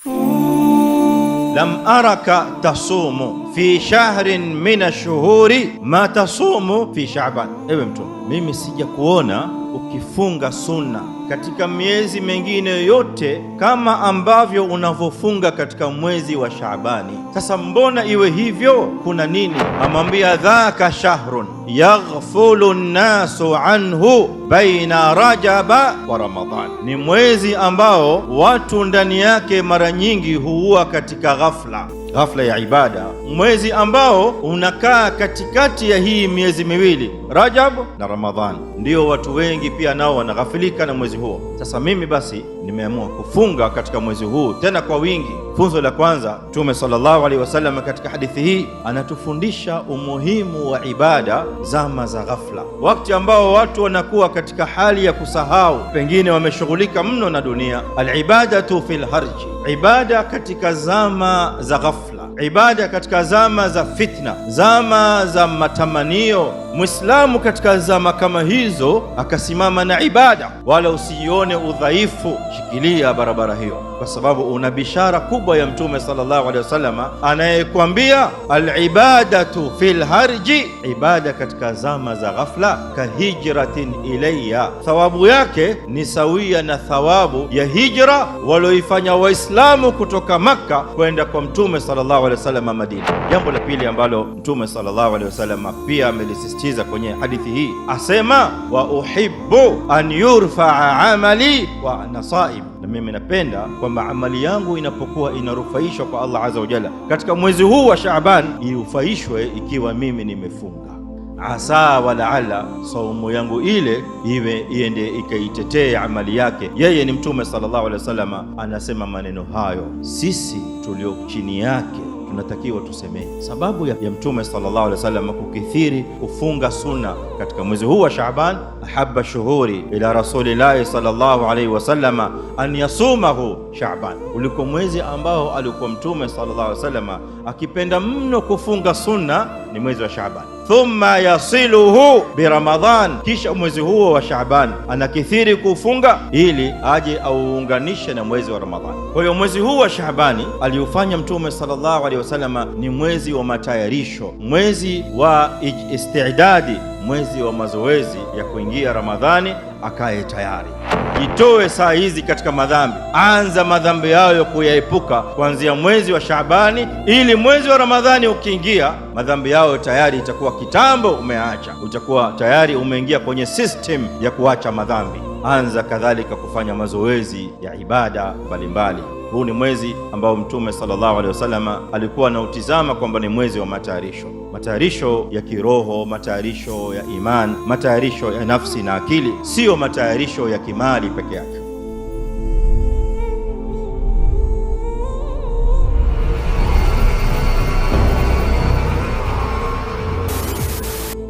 Lam araka tasumu fi shahrin min ash-shuhuri ma tasumu fi Sha'ban. Ewe Mtume, mimi sija kuona ukifunga sunna katika miezi mengine yote kama ambavyo unavyofunga katika mwezi wa Shaabani. Sasa mbona iwe hivyo? Kuna nini? Amwambia dhaka shahrun yaghfulu nnasu anhu baina Rajaba wa Ramadhan, ni mwezi ambao watu ndani yake mara nyingi huwa katika ghafla ya ibada, mwezi ambao unakaa katikati ya hii miezi miwili Rajab na Ramadhan. Ndio watu wengi pia nao wanaghafilika na mwezi huo. Sasa mimi basi nimeamua kufunga katika mwezi huu tena kwa wingi. Funzo la kwanza, Mtume sallallahu alaihi wasallam katika hadithi hii anatufundisha umuhimu wa ibada zama za ghafla, wakati ambao watu wanakuwa katika hali ya kusahau, pengine wameshughulika mno na dunia. Alibadatu fil harji, ibada katika zama za ghafla, ibada katika zama za fitna, zama za matamanio. Muislamu katika zama kama hizo akasimama na ibada, wala usione udhaifu, shikilia barabara hiyo, kwa sababu una bishara kubwa ya Mtume sallallahu alaihi wasallam anayekwambia alibadatu fil harji, ibada katika zama za ghafla kahijratin ilayya, thawabu yake ni sawia na thawabu ya hijra walioifanya Waislamu kutoka Makka kwenda kwa Mtume sallallahu alaihi wasallam Madina. Jambo la pili ambalo Mtume sallallahu alaihi wasallam pia amelisisitiza kwenye hadithi hii, asema wa uhibbu an yurfa'a amali wa ana saim, na mimi napenda kwamba amali yangu inapokuwa inarufaishwa kwa Allah azza wa jalla katika mwezi huu wa Shaaban, irufaishwe ikiwa mimi nimefunga. Asa wa laala saumu yangu ile iende ikaitetee amali yake. Yeye ni Mtume sallallahu alaihi wasallam anasema maneno hayo, sisi tulio chini yake tunatakiwa tusemee. Sababu ya Mtume sallallahu alaihi wasallam kukithiri kufunga sunna katika mwezi huu wa Shaaban, ahabba shuhuri ila rasulillahi sallallahu alaihi wasallam an yasumahu Shaaban, uliko mwezi ambao alikuwa Mtume sallallahu alaihi wasallam akipenda mno kufunga sunna ni mwezi wa Shaaban. Thumma yasiluhu bi Ramadhan, kisha mwezi huo wa Shaaban anakithiri kufunga ili aje auunganishe na mwezi wa Ramadhan. Kwa hiyo mwezi huu wa Shaabani aliufanya Mtume sallallahu alaihi wasallam ni mwezi wa matayarisho, mwezi wa istidadi, mwezi wa mazoezi ya kuingia Ramadhani. Akae tayari, jitoe saa hizi katika madhambi, anza madhambi yayo kuyaepuka kuanzia mwezi wa Shaabani, ili mwezi wa Ramadhani ukiingia, madhambi yao tayari itakuwa kitambo umeacha, utakuwa tayari umeingia kwenye system ya kuacha madhambi. Anza kadhalika kufanya mazoezi ya ibada mbalimbali. Huu ni mwezi ambao Mtume sallallahu alaihi wasallam alikuwa anautizama kwamba ni mwezi wa matayarisho, matayarisho ya kiroho, matayarisho ya iman, matayarisho ya nafsi na akili, sio matayarisho ya kimali peke yake.